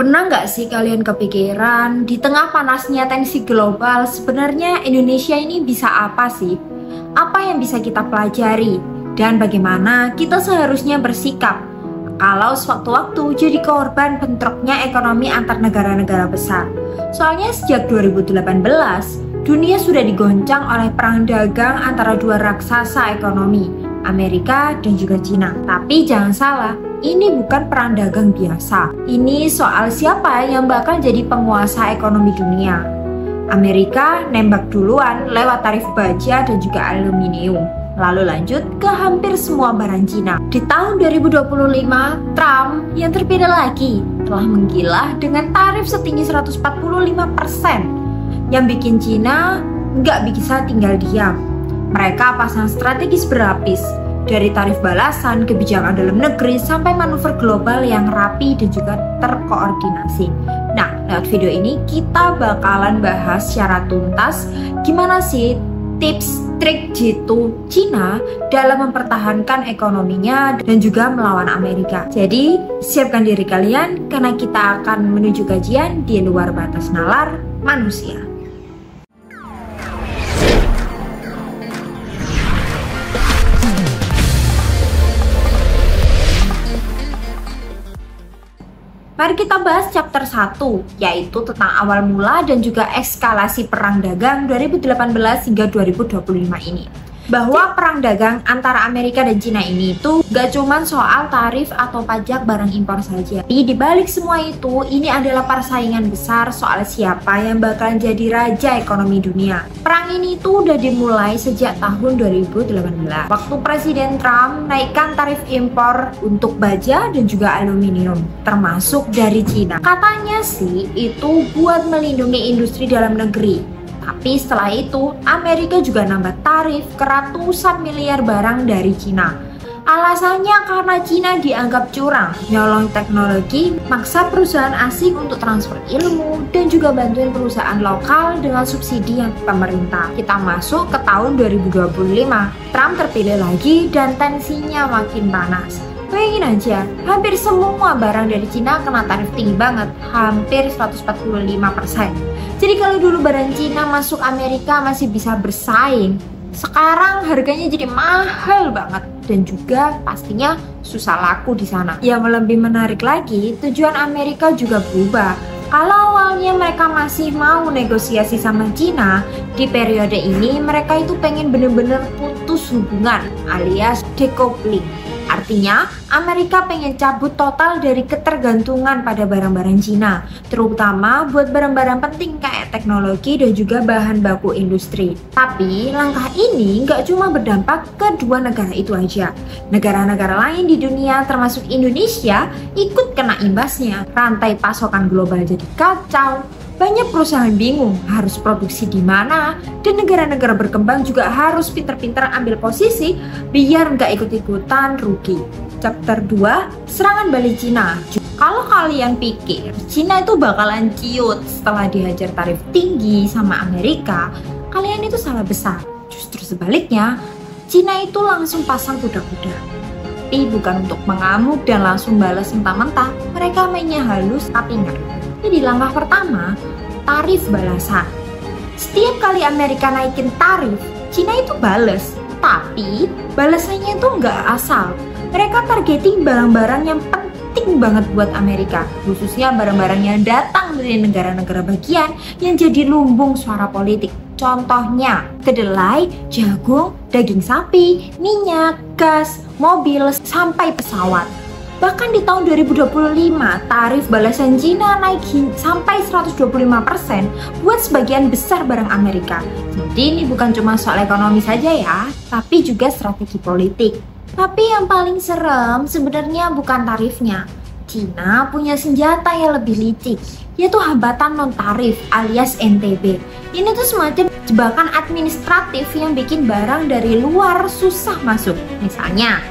Pernah nggak sih kalian kepikiran, di tengah panasnya tensi global, sebenarnya Indonesia ini bisa apa sih? Apa yang bisa kita pelajari? Dan bagaimana kita seharusnya bersikap kalau sewaktu-waktu jadi korban bentroknya ekonomi antar negara-negara besar? Soalnya sejak 2018, dunia sudah digoncang oleh perang dagang antara dua raksasa ekonomi, Amerika dan juga Cina. Tapi jangan salah, ini bukan perang dagang biasa. Ini soal siapa yang bakal jadi penguasa ekonomi dunia. Amerika nembak duluan lewat tarif baja dan juga aluminium. Lalu lanjut ke hampir semua barang Cina. Di tahun 2025, Trump yang terpilih lagi telah menggila dengan tarif setinggi 145%, yang bikin Cina nggak bisa tinggal diam. Mereka pasang strategis berlapis, dari tarif balasan, kebijakan dalam negeri, sampai manuver global yang rapi dan juga terkoordinasi. Nah, lewat video ini kita bakalan bahas secara tuntas gimana sih tips trik jitu Cina dalam mempertahankan ekonominya dan juga melawan Amerika. Jadi, siapkan diri kalian karena kita akan menuju kajian di luar batas nalar manusia. Mari kita bahas chapter 1, yaitu tentang awal mula dan juga eskalasi perang dagang 2018 hingga 2025 ini. Bahwa perang dagang antara Amerika dan Cina ini tuh gak cuma soal tarif atau pajak barang impor saja. Tapi dibalik semua itu, ini adalah persaingan besar soal siapa yang bakalan jadi raja ekonomi dunia. Perang ini tuh udah dimulai sejak tahun 2018, waktu Presiden Trump naikkan tarif impor untuk baja dan juga aluminium, termasuk dari Cina. Katanya sih itu buat melindungi industri dalam negeri. Tapi setelah itu, Amerika juga nambah tarif ke ratusan miliar barang dari Cina. Alasannya karena Cina dianggap curang, nyolong teknologi, maksa perusahaan asing untuk transfer ilmu, dan juga bantuin perusahaan lokal dengan subsidi yang pemerintah. Kita masuk ke tahun 2025, Trump terpilih lagi dan tensinya makin panas. Bayangin aja, hampir semua barang dari Cina kena tarif tinggi banget, hampir 145%. Jadi kalau dulu barang Cina masuk Amerika masih bisa bersaing, sekarang harganya jadi mahal banget dan juga pastinya susah laku di sana. Yang lebih menarik lagi, tujuan Amerika juga berubah. Kalau awalnya mereka masih mau negosiasi sama Cina, di periode ini mereka itu pengen bener-bener putus hubungan alias decoupling. Artinya, Amerika pengen cabut total dari ketergantungan pada barang-barang Cina, terutama buat barang-barang penting kayak teknologi dan juga bahan baku industri. Tapi, langkah ini nggak cuma berdampak ke dua negara itu aja. Negara-negara lain di dunia, termasuk Indonesia, ikut kena imbasnya. Rantai pasokan global jadi kacau. Banyak perusahaan bingung harus produksi di mana, dan negara-negara berkembang juga harus pinter-pinter ambil posisi biar nggak ikut-ikutan rugi. Chapter 2, serangan balik Cina. Kalau kalian pikir Cina itu bakalan ciut setelah dihajar tarif tinggi sama Amerika, kalian itu salah besar. Justru sebaliknya, Cina itu langsung pasang kuda-kuda. Tapi bukan untuk mengamuk dan langsung balas mentah-mentah, mereka mainnya halus tapi ngeri. Jadi langkah pertama, tarif balasan. Setiap kali Amerika naikin tarif, Cina itu bales. Tapi balasannya itu nggak asal. Mereka targeting barang-barang yang penting banget buat Amerika, khususnya barang-barang yang datang dari negara-negara bagian yang jadi lumbung suara politik. Contohnya, kedelai, jagung, daging sapi, minyak, gas, mobil, sampai pesawat. Bahkan di tahun 2025, tarif balasan Cina naik sampai 125% buat sebagian besar barang Amerika. Jadi ini bukan cuma soal ekonomi saja ya, tapi juga strategi politik. Tapi yang paling serem sebenarnya bukan tarifnya. Cina punya senjata yang lebih licik, yaitu hambatan non-tarif alias NTB. Ini tuh semacam jebakan administratif yang bikin barang dari luar susah masuk. Misalnya,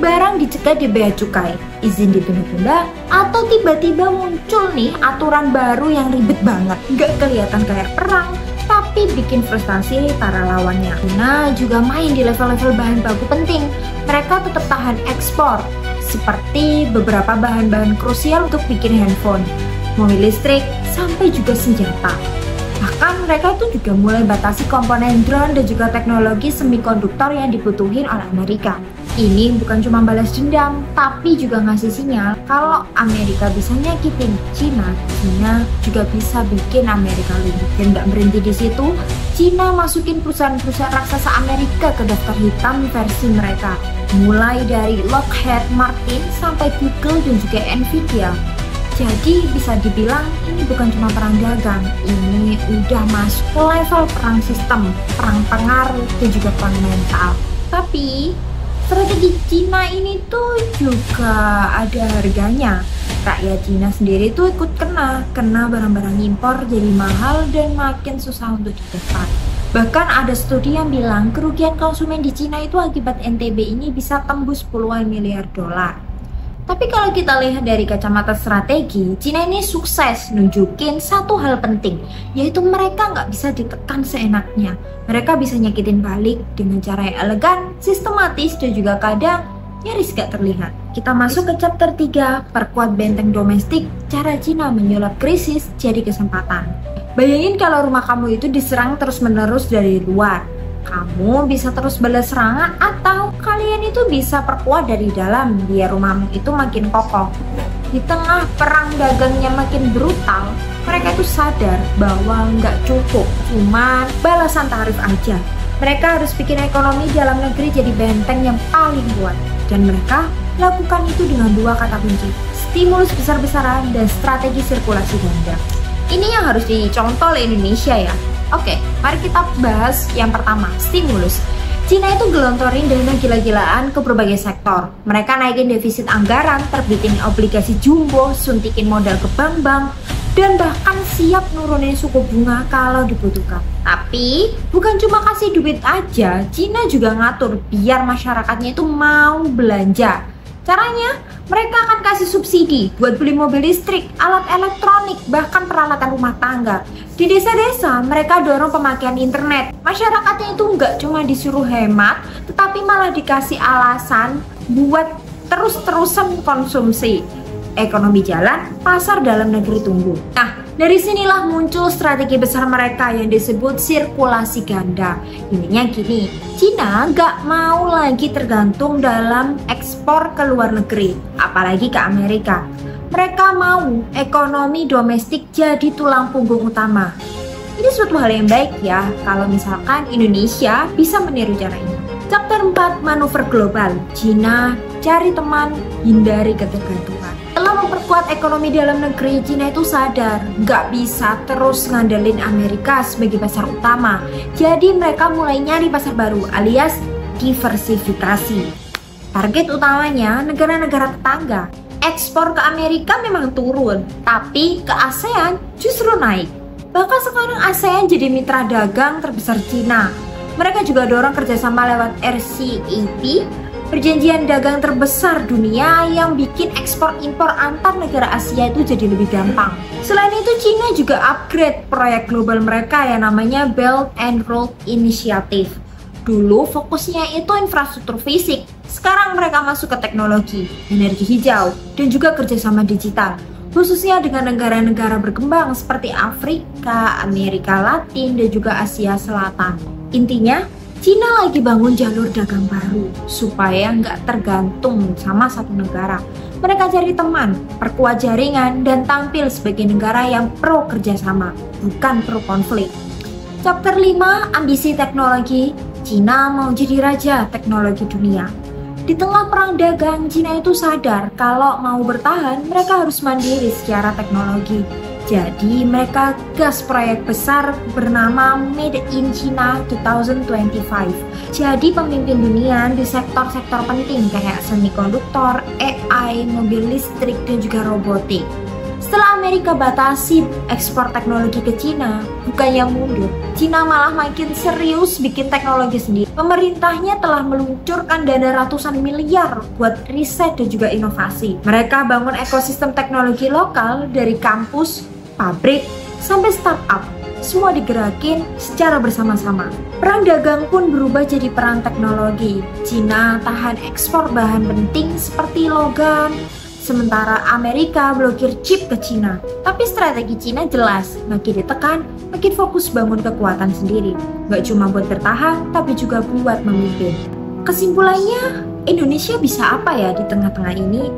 barang dicegat di bea cukai, izin ditunda-tunda, atau tiba-tiba muncul nih aturan baru yang ribet banget. Gak kelihatan kayak perang, tapi bikin frustasi para lawannya. China juga main di level-level bahan baku penting. Mereka tetap tahan ekspor, seperti beberapa bahan-bahan krusial untuk bikin handphone. mobil listrik, sampai juga senjata. Bahkan mereka itu juga mulai batasi komponen drone dan juga teknologi semikonduktor yang dibutuhin oleh Amerika. Ini bukan cuma balas dendam, tapi juga ngasih sinyal kalau Amerika bisa nyakitin Cina, Cina juga bisa bikin Amerika lumpuh. Dan nggak berhenti di situ, Cina masukin perusahaan-perusahaan raksasa Amerika ke daftar hitam versi mereka. Mulai dari Lockheed Martin sampai Google dan juga Nvidia. Jadi bisa dibilang ini bukan cuma perang dagang, ini udah masuk ke level perang sistem, perang pengaruh dan juga perang mental. Tapi strategi Cina ini tuh juga ada harganya. Rakyat Cina sendiri tuh ikut kena barang-barang impor jadi mahal dan makin susah untuk didapat. Bahkan ada studi yang bilang kerugian konsumen di Cina itu akibat NTB ini bisa tembus puluhan miliar dolar. Tapi kalau kita lihat dari kacamata strategi, Cina ini sukses nunjukin satu hal penting, yaitu mereka nggak bisa ditekan seenaknya. Mereka bisa nyakitin balik dengan cara yang elegan, sistematis, dan juga kadang nyaris gak terlihat. Kita masuk ke chapter 3, perkuat benteng domestik, cara Cina menyulap krisis jadi kesempatan. Bayangin kalau rumah kamu itu diserang terus-menerus dari luar. Kamu bisa terus balas serangan atau kalian itu bisa perkuat dari dalam biar rumahmu itu makin kokoh. Di tengah perang dagangnya makin brutal, mereka itu sadar bahwa nggak cukup cuma balasan tarif aja. Mereka harus bikin ekonomi dalam negeri jadi benteng yang paling kuat. Dan mereka lakukan itu dengan dua kata kunci, stimulus besar-besaran dan strategi sirkulasi ganda. Ini yang harus dicontoh oleh Indonesia ya. Oke, mari kita bahas yang pertama, stimulus. Cina itu gelontorin dana gila-gilaan ke berbagai sektor. Mereka naikin defisit anggaran, terbitin obligasi jumbo, suntikin modal ke bank-bank, dan bahkan siap nurunin suku bunga kalau dibutuhkan. Tapi, bukan cuma kasih duit aja, Cina juga ngatur biar masyarakatnya itu mau belanja. Caranya, mereka akan kasih subsidi buat beli mobil listrik, alat elektronik, bahkan peralatan rumah tangga. Di desa-desa, mereka dorong pemakaian internet. Masyarakatnya itu nggak cuma disuruh hemat, tetapi malah dikasih alasan buat terus-terusan konsumsi. Ekonomi jalan, pasar dalam negeri tumbuh. Nah, dari sinilah muncul strategi besar mereka yang disebut sirkulasi ganda. Ininya gini, Cina nggak mau lagi tergantung dalam ekspor ke luar negeri, apalagi ke Amerika. Mereka mau ekonomi domestik jadi tulang punggung utama. Ini suatu hal yang baik ya, kalau misalkan Indonesia bisa meniru cara ini. Chapter 4, manuver global. Cina cari teman, hindari ketergantungan. Setelah memperkuat ekonomi dalam negeri, Cina itu sadar nggak bisa terus ngandelin Amerika sebagai pasar utama. Jadi mereka mulai nyari pasar baru alias diversifikasi. Target utamanya negara-negara tetangga. Ekspor ke Amerika memang turun, tapi ke ASEAN justru naik. Bahkan sekarang ASEAN jadi mitra dagang terbesar Cina. Mereka juga dorong kerjasama lewat RCEP, perjanjian dagang terbesar dunia yang bikin ekspor-impor antar negara Asia itu jadi lebih gampang. Selain itu, Cina juga upgrade proyek global mereka yang namanya Belt and Road Initiative. Dulu fokusnya itu infrastruktur fisik, sekarang mereka masuk ke teknologi, energi hijau, dan juga kerjasama digital. Khususnya dengan negara-negara berkembang seperti Afrika, Amerika Latin, dan juga Asia Selatan. Intinya, Cina lagi bangun jalur dagang baru supaya nggak tergantung sama satu negara. Mereka cari teman, perkuat jaringan, dan tampil sebagai negara yang pro kerjasama, bukan pro konflik. Chapter 5, ambisi teknologi. Cina mau jadi raja teknologi dunia. Di tengah perang dagang, Cina itu sadar kalau mau bertahan, mereka harus mandiri secara teknologi. Jadi mereka gas proyek besar bernama Made in China 2025. Jadi pemimpin dunia di sektor-sektor penting kayak semikonduktor, AI, mobil listrik, dan juga robotik. Setelah Amerika batasi ekspor teknologi ke Cina, bukannya mundur, Cina malah makin serius bikin teknologi sendiri. Pemerintahnya telah meluncurkan dana ratusan miliar buat riset dan juga inovasi. Mereka bangun ekosistem teknologi lokal dari kampus, pabrik, sampai startup. Semua digerakin secara bersama-sama. Perang dagang pun berubah jadi perang teknologi. Cina tahan ekspor bahan penting seperti logam, Sementara Amerika blokir chip ke Cina. Tapi strategi Cina jelas, makin ditekan, makin fokus bangun kekuatan sendiri. Gak cuma buat bertahan, tapi juga buat memimpin. Kesimpulannya, Indonesia bisa apa ya di tengah-tengah ini?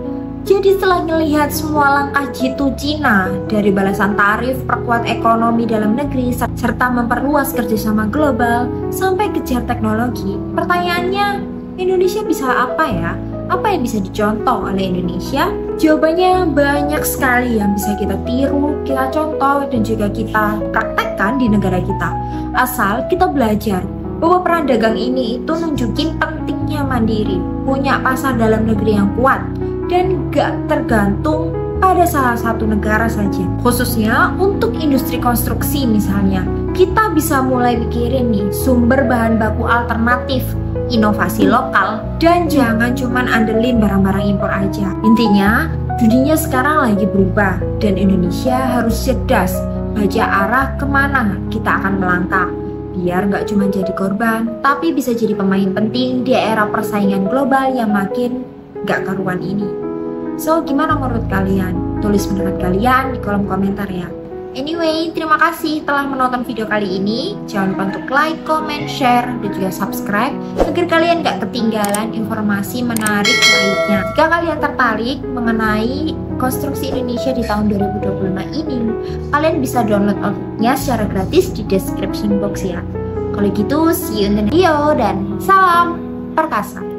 Jadi setelah melihat semua langkah jitu Cina, dari balasan tarif, perkuat ekonomi dalam negeri, serta memperluas kerjasama global, sampai kejar teknologi, pertanyaannya, Indonesia bisa apa ya? Apa yang bisa dicontoh oleh Indonesia? Jawabannya banyak sekali yang bisa kita tiru, kita contoh, dan juga kita praktekkan di negara kita. Asal kita belajar bahwa perang dagang ini itu nunjukin pentingnya mandiri, punya pasar dalam negeri yang kuat, dan gak tergantung pada salah satu negara saja. Khususnya untuk industri konstruksi misalnya, kita bisa mulai mikirin nih sumber bahan baku alternatif, inovasi lokal, dan jangan cuman andelin barang-barang impor aja. Intinya, dunia sekarang lagi berubah dan Indonesia harus cerdas baca arah kemana kita akan melangkah, biar nggak cuma jadi korban, tapi bisa jadi pemain penting di era persaingan global yang makin nggak karuan ini. So, gimana menurut kalian? Tulis pendapat kalian di kolom komentar ya. Anyway, terima kasih telah menonton video kali ini. Jangan lupa untuk like, comment, share, dan juga subscribe agar kalian gak ketinggalan informasi menarik lainnya. Jika kalian tertarik mengenai konstruksi Indonesia di tahun 2025 ini, kalian bisa download outputnya secara gratis di description box ya. Kalau gitu, see you in the video dan salam perkasa.